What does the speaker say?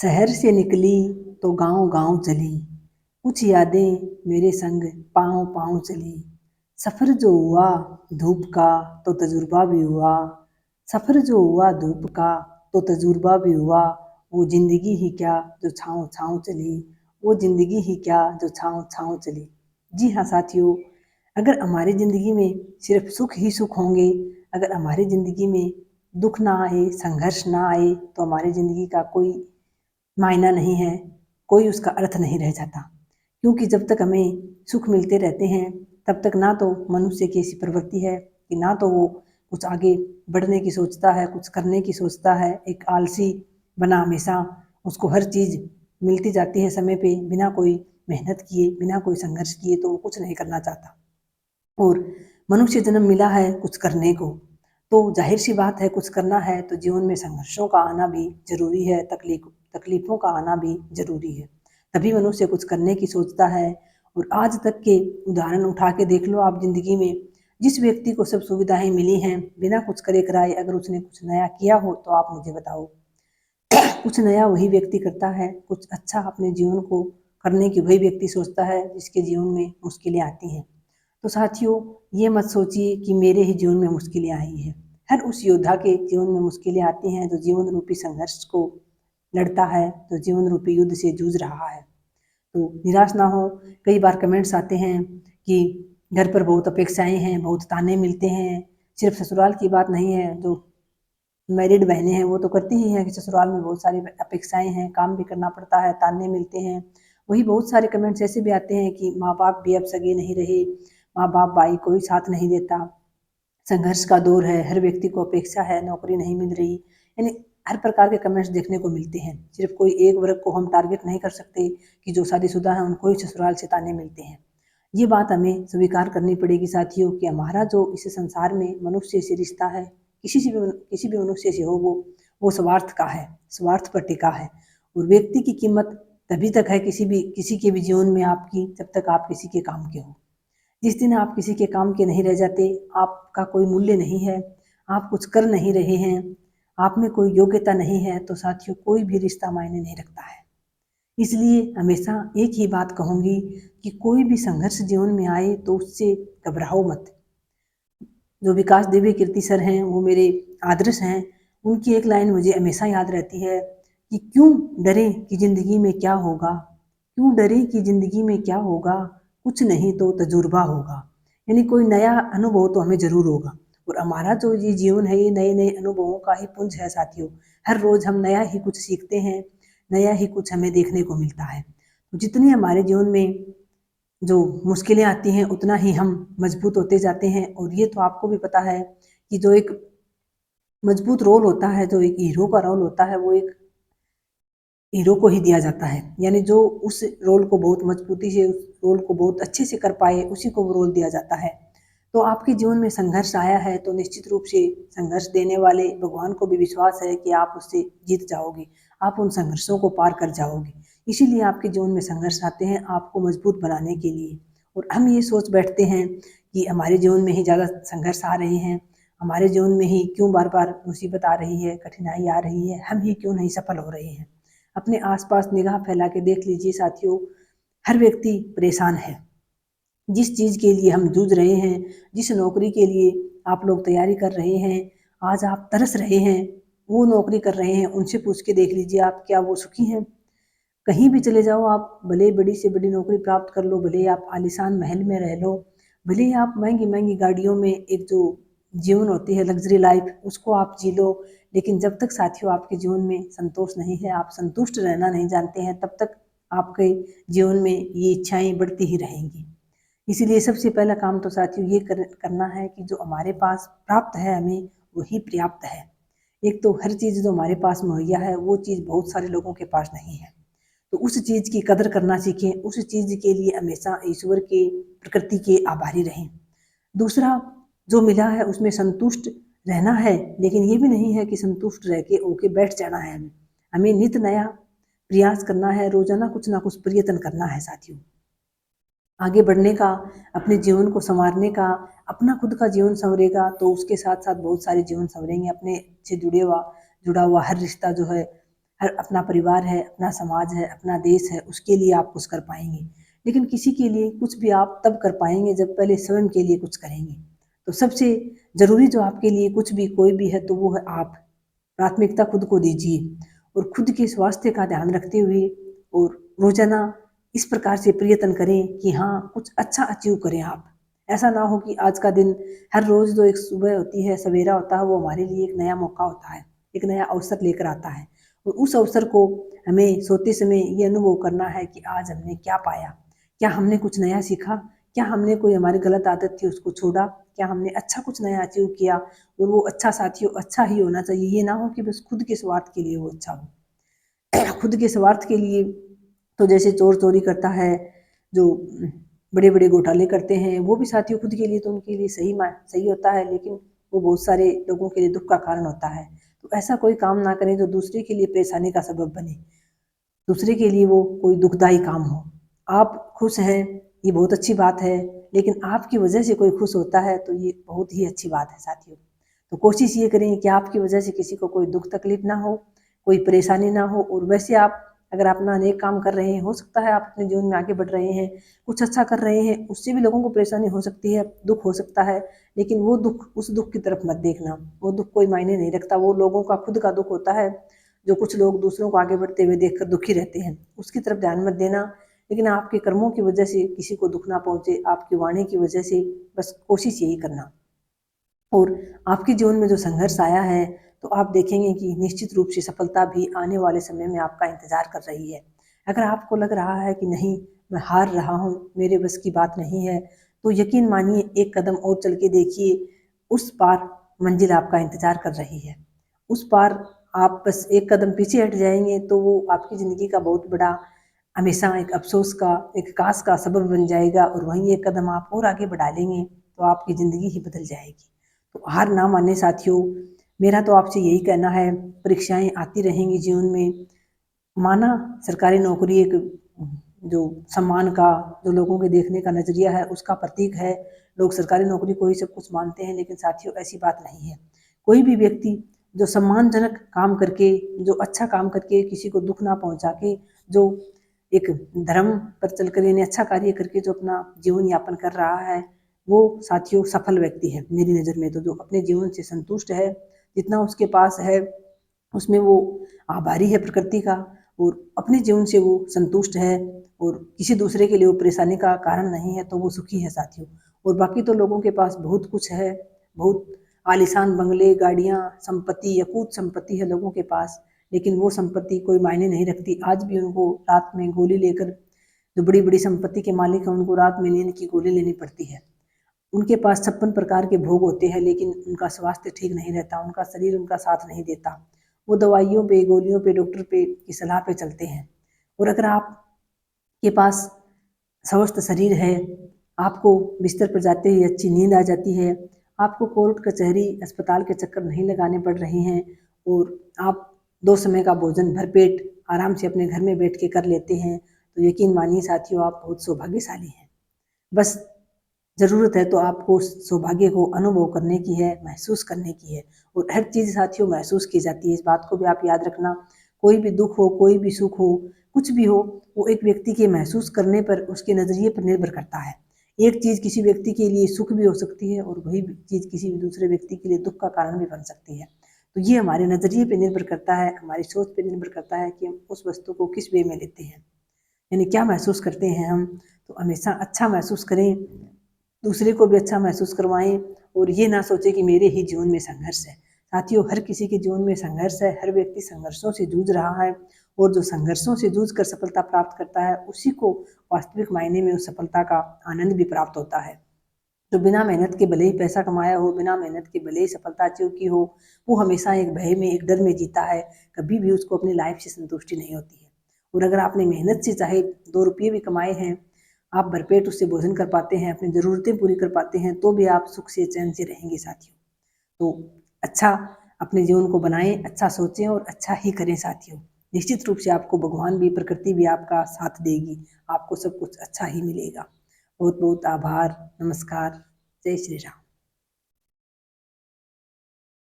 शहर से निकली तो गांव-गांव चली, कुछ यादें मेरे संग पाँव-पाँव चली। सफ़र जो हुआ धूप का तो तजुर्बा भी हुआ, सफ़र जो हुआ धूप का तो तजुर्बा भी हुआ। वो ज़िंदगी ही क्या जो छाँव-छाँव चली, वो ज़िंदगी ही क्या जो छाँव-छाँव चली। जी हाँ साथियों, अगर हमारी ज़िंदगी में सिर्फ़ सुख ही सुख होंगे, अगर हमारी ज़िंदगी में दुःख ना आए, संघर्ष ना आए, तो हमारी ज़िंदगी का कोई मायना नहीं है, कोई उसका अर्थ नहीं रह जाता। क्योंकि जब तक हमें सुख मिलते रहते हैं, तब तक ना तो मनुष्य की ऐसी प्रवृत्ति है कि ना तो वो कुछ आगे बढ़ने की सोचता है, कुछ करने की सोचता है। एक आलसी बना हमेशा उसको हर चीज़ मिलती जाती है समय पे, बिना कोई मेहनत किए, बिना कोई संघर्ष किए तो वो कुछ नहीं करना चाहता। और मनुष्य जन्म मिला है कुछ करने को, तो ज़ाहिर-सी बात है कुछ करना है तो जीवन में संघर्षों का आना भी ज़रूरी है, तकलीफ़ों का आना भी ज़रूरी है। तभी मनुष्य कुछ करने की सोचता है। और आज तक के उदाहरण उठा के देख लो आप ज़िंदगी में, जिस व्यक्ति को सब सुविधाएँ मिली हैं, बिना कुछ करे कराए अगर उसने कुछ नया किया हो तो आप मुझे बताओ। कुछ नया वही व्यक्ति करता है, कुछ अच्छा अपने जीवन को करने की वही व्यक्ति सोचता है जिसके जीवन में मुश्किलें आती हैं। तो साथियों, ये मत सोचिए कि मेरे ही जीवन में मुश्किलें आई हैं। हर उस योद्धा के जीवन में मुश्किलें आती हैं जो जीवन रूपी संघर्ष को लड़ता है, जो जीवन रूपी युद्ध से जूझ रहा है। तो निराश ना हो। कई बार कमेंट्स आते हैं कि घर पर बहुत अपेक्षाएँ हैं, बहुत ताने मिलते हैं। सिर्फ ससुराल की बात नहीं है, जो मैरिड बहनें हैं वो तो करती ही हैं कि ससुराल में बहुत सारी अपेक्षाएँ हैं, काम भी करना पड़ता है, ताने मिलते हैं। वहीं बहुत सारे कमेंट्स ऐसे भी आते हैं कि माँ-बाप भी अब सगे नहीं रहे, माँ-बाप भाई कोई साथ नहीं देता, संघर्ष का दौर है, हर व्यक्ति को अपेक्षा है, नौकरी नहीं मिल रही। यानी हर प्रकार के कमेंट्स देखने को मिलते हैं। सिर्फ कोई एक वर्ग को हम टारगेट नहीं कर सकते कि जो शादीशुदा हैं उनको ही ससुराल से ताने मिलते हैं। ये बात हमें स्वीकार करनी पड़ेगी साथियों कि हमारा जो इस संसार में मनुष्य से रिश्ता है, किसी भी मनुष्य से हो वो स्वार्थ का है, स्वार्थ पर टिका है। और व्यक्ति की कीमत तभी तक है किसी के भी जीवन में आपकी, जब तक आप किसी के काम के हो। जिस दिन आप किसी के काम के नहीं रह जाते, आपका कोई मूल्य नहीं है, आप कुछ कर नहीं रहे हैं, आप में कोई योग्यता नहीं है, तो साथियों कोई भी रिश्ता मायने नहीं रखता है। इसलिए हमेशा एक ही बात कहूँगी कि कोई भी संघर्ष जीवन में आए तो उससे घबराओ मत। जो विकास दिव्य कीर्ति सर हैं, वो मेरे आदर्श हैं। उनकी एक लाइन मुझे हमेशा याद रहती है कि क्यों डरे कि ज़िंदगी में क्या होगा, क्यों डरे कि ज़िंदगी में क्या होगा, कुछ नहीं तो तजुर्बा होगा। यानी कोई नया अनुभव तो हमें ज़रूर होगा। और हमारा जो ये जीवन है ये नए नए अनुभवों का ही पुंज है साथियों। हर रोज़ हम नया ही कुछ सीखते हैं, नया ही कुछ हमें देखने को मिलता है। तो जितनी हमारे जीवन में जो मुश्किलें आती हैं उतना ही हम मजबूत होते जाते हैं। और ये तो आपको भी पता है कि जो एक मजबूत रोल होता है, जो एक हीरो का रोल होता है, वो एक हीरो को ही दिया जाता है। यानी जो उस रोल को बहुत मजबूती से, उस रोल को बहुत अच्छे से कर पाए, उसी को वो रोल दिया जाता है। तो आपके जीवन में संघर्ष आया है तो निश्चित रूप से संघर्ष देने वाले भगवान को भी विश्वास है कि आप उससे जीत जाओगे, आप उन संघर्षों को पार कर जाओगे। इसीलिए आपके जीवन में संघर्ष आते हैं आपको मजबूत बनाने के लिए। और हम ये सोच बैठते हैं कि हमारे जीवन में ही ज़्यादा संघर्ष आ रहे हैं, हमारे जीवन में ही क्यों बार-बार मुसीबत आ रही है, कठिनाई आ रही है, हम ही क्यों नहीं सफल हो रहे हैं। अपने आस-पास निगाह फैला के देख लीजिए साथियों, हर व्यक्ति परेशान है। जिस चीज़ के लिए हम जूझ रहे हैं, जिस नौकरी के लिए आप लोग तैयारी कर रहे हैं, आज आप तरस रहे हैं, वो नौकरी कर रहे हैं, उनसे पूछ के देख लीजिए आप क्या वो सुखी हैं? कहीं भी चले जाओ आप, भले ही बड़ी से बड़ी नौकरी प्राप्त कर लो, भले ही आप आलीशान महल में रह लो, भले ही आप महँगी-महँगी गाड़ियों में एक जो जीवन होती है लग्ज़री लाइफ़ उसको आप जी लो, लेकिन जब तक साथियों आपके जीवन में संतोष नहीं है, आप संतुष्ट रहना नहीं जानते हैं, तब तक आपके जीवन में ये इच्छाएँ बढ़ती ही रहेंगी। इसीलिए सबसे पहला काम तो साथियों ये करना है कि जो हमारे पास प्राप्त है हमें, वही पर्याप्त है। एक तो हर चीज़ जो हमारे पास मुहैया है, वो चीज़ बहुत सारे लोगों के पास नहीं है। तो उस चीज़ की कदर करना सीखें, उस चीज़ के लिए हमेशा ईश्वर के, प्रकृति के आभारी रहें। दूसरा, जो मिला है उसमें संतुष्ट रहना है, लेकिन ये भी नहीं है कि संतुष्ट रह के होके बैठ जाना है हमें। हमें नित नया प्रयास करना है, रोज़ाना कुछ ना कुछ प्रयत्न करना है साथियों। आगे बढ़ने का, अपने जीवन को सँवारने का, अपना खुद का जीवन सँवरेगा तो उसके साथ-साथ बहुत सारे जीवन सँवरेंगे। अपने से जुड़ा हुआ हर रिश्ता जो है, अपना परिवार है, अपना समाज है, अपना देश है, उसके लिए आप कुछ कर पाएंगे। लेकिन किसी के लिए कुछ भी आप तब कर पाएंगे जब पहले स्वयं के लिए कुछ करेंगे। तो सबसे ज़रूरी जो आपके लिए कुछ भी कोई भी है तो वो है आप। प्राथमिकता खुद को दीजिए और खुद के स्वास्थ्य का ध्यान रखते हुए और रोजाना इस प्रकार से प्रयत्न करें कि हाँ, कुछ अच्छा अचीव करें आप। ऐसा ना हो कि आज का दिन, हर रोज़ जो एक सुबह होती है, सवेरा होता है, वो हमारे लिए एक नया मौका होता है, एक नया अवसर लेकर आता है। और उस अवसर को हमें सोते समय ये अनुभव करना है कि आज हमने क्या पाया, क्या हमने कुछ नया सीखा, क्या हमने कोई हमारी गलत आदत थी उसको छोड़ा, क्या हमने अच्छा कुछ नया अचीव किया। और वो अच्छा साथियों अच्छा ही होना चाहिए, ये ना हो कि बस खुद के स्वार्थ के लिए वो अच्छा हो। खुद के स्वार्थ के लिए तो जैसे चोर चोरी करता है, जो बड़े बड़े घोटाले करते हैं, वो भी साथियों खुद के लिए तो उनके लिए सही होता है, लेकिन वो बहुत सारे लोगों के लिए दुख का कारण होता है। तो ऐसा कोई काम ना करें जो दूसरे के लिए परेशानी का सबब बने, दूसरे के लिए वो कोई दुखदाई काम हो। आप खुश हैं, ये बहुत अच्छी बात है, लेकिन आपकी वजह से कोई खुश होता है तो ये बहुत ही अच्छी बात है साथियों। तो कोशिश ये करें कि आपकी वजह से किसी को कोई दुख तकलीफ ना हो, कोई परेशानी ना हो। और वैसे आप अगर अपना नेक काम कर रहे हैं, हो सकता है आप अपने जीवन में आगे बढ़ रहे हैं, कुछ अच्छा कर रहे हैं, उससे भी लोगों को परेशानी हो सकती है, दुख हो सकता है, लेकिन वो दुख, उस दुख की तरफ मत देखना। वो दुख कोई मायने नहीं रखता, वो लोगों का खुद का दुख होता है। जो कुछ लोग दूसरों को आगे बढ़ते हुए देखकर दुखी रहते हैं, उसकी तरफ ध्यान मत देना। लेकिन आपके कर्मों की वजह से किसी को दुख ना पहुंचे, आपकी वाणी की वजह से बस कोशिश यही करना। और आपके जीवन में जो संघर्ष आया है, तो आप देखेंगे कि निश्चित रूप से सफलता भी आने वाले समय में आपका इंतजार कर रही है। अगर आपको लग रहा है कि नहीं, मैं हार रहा हूँ, मेरे बस की बात नहीं है, तो यकीन मानिए एक कदम और चल के देखिए, उस पार मंजिल आपका इंतजार कर रही है। उस पार आप बस एक कदम पीछे हट जाएंगे तो वो आपकी ज़िंदगी का बहुत बड़ा, हमेशा एक अफसोस का, एक कास का सबब बन जाएगा। और वहीं एक कदम आप और आगे बढ़ा लेंगे तो आपकी ज़िंदगी ही बदल जाएगी। तो हार ना माने साथियों, मेरा तो आपसे यही कहना है, परीक्षाएं आती रहेंगी जीवन में। माना सरकारी नौकरी एक जो सम्मान का, जो लोगों के देखने का नजरिया है उसका प्रतीक है। लोग सरकारी नौकरी को ही सब कुछ मानते हैं, लेकिन साथियों ऐसी बात नहीं है। कोई भी व्यक्ति जो सम्मानजनक काम करके, जो अच्छा काम करके, किसी को दुख ना पहुंचा के, जो एक धर्म पर चलकर यानी अच्छा कार्य करके जो अपना जीवन यापन कर रहा है, वो साथियों सफल व्यक्ति है मेरी नज़र में। तो जो अपने जीवन से संतुष्ट है, जितना उसके पास है उसमें वो आभारी है प्रकृति का, और अपने जीवन से वो संतुष्ट है, और किसी दूसरे के लिए वो परेशानी का कारण नहीं है, तो वो सुखी है साथियों। और बाकी तो लोगों के पास बहुत कुछ है, बहुत आलीशान बंगले, गाड़ियाँ, संपत्ति, यकूत संपत्ति है लोगों के पास, लेकिन वो संपत्ति कोई मायने नहीं रखती। आज भी उनको रात में गोली लेकर, जो बड़ी बड़ी संपत्ति के मालिक हैं, उनको रात में नींद की गोली लेनी पड़ती है। उनके पास 56 प्रकार के भोग होते हैं, लेकिन उनका स्वास्थ्य ठीक नहीं रहता, उनका शरीर उनका साथ नहीं देता। वो दवाइयों पे, गोलियों पे, डॉक्टर पे की सलाह पे चलते हैं। और अगर आपके पास स्वस्थ शरीर है, आपको बिस्तर पर जाते ही अच्छी नींद आ जाती है, आपको कोर्ट कचहरी अस्पताल के चक्कर नहीं लगाने पड़ रहे हैं, और आप 2 समय का भोजन भरपेट आराम से अपने घर में बैठ के कर लेते हैं, तो यकीन मानिए साथियों, आप बहुत सौभाग्यशाली हैं। बस ज़रूरत है तो आपको उस सौभाग्य को अनुभव करने की है, महसूस करने की है। और हर चीज़ साथियों महसूस की जाती है, इस बात को भी आप याद रखना। कोई भी दुख हो, कोई भी सुख हो, कुछ भी हो, वो एक व्यक्ति के महसूस करने पर, उसके नज़रिए पर निर्भर करता है। एक चीज़ किसी व्यक्ति के लिए सुख भी हो सकती है, और वही चीज़ किसी दूसरे व्यक्ति के लिए दुख का कारण भी बन सकती है। तो ये हमारे नज़रिए पे निर्भर करता है, हमारी सोच पे निर्भर करता है कि हम उस वस्तु को किस वे में लेते हैं, यानी क्या महसूस करते हैं हम। तो हमेशा अच्छा महसूस करें, दूसरे को भी अच्छा महसूस करवाएं, और ये ना सोचें कि मेरे ही जीवन में संघर्ष है। साथियों, हर किसी के जीवन में संघर्ष है, हर व्यक्ति संघर्षों से जूझ रहा है, और जो संघर्षों से जूझ कर सफलता प्राप्त करता है, उसी को वास्तविक मायने में उस सफलता का आनंद भी प्राप्त होता है। जो बिना मेहनत के भले ही पैसा कमाया हो, बिना मेहनत के भले ही सफलता अचीव की हो, वो हमेशा एक भय में, एक डर में जीता है, कभी भी उसको अपनी लाइफ से संतुष्टि नहीं होती है। और अगर आपने मेहनत से चाहे 2 रुपये भी कमाए हैं, आप भरपेट उससे भोजन कर पाते हैं, अपनी ज़रूरतें पूरी कर पाते हैं, तो भी आप सुख से चैन से रहेंगे साथियों। तो अच्छा अपने जीवन को बनाएं, अच्छा सोचें और अच्छा ही करें साथियों। निश्चित रूप से आपको भगवान भी, प्रकृति भी आपका साथ देगी, आपको सब कुछ अच्छा ही मिलेगा। बहुत बहुत आभार, नमस्कार, जय श्री राम।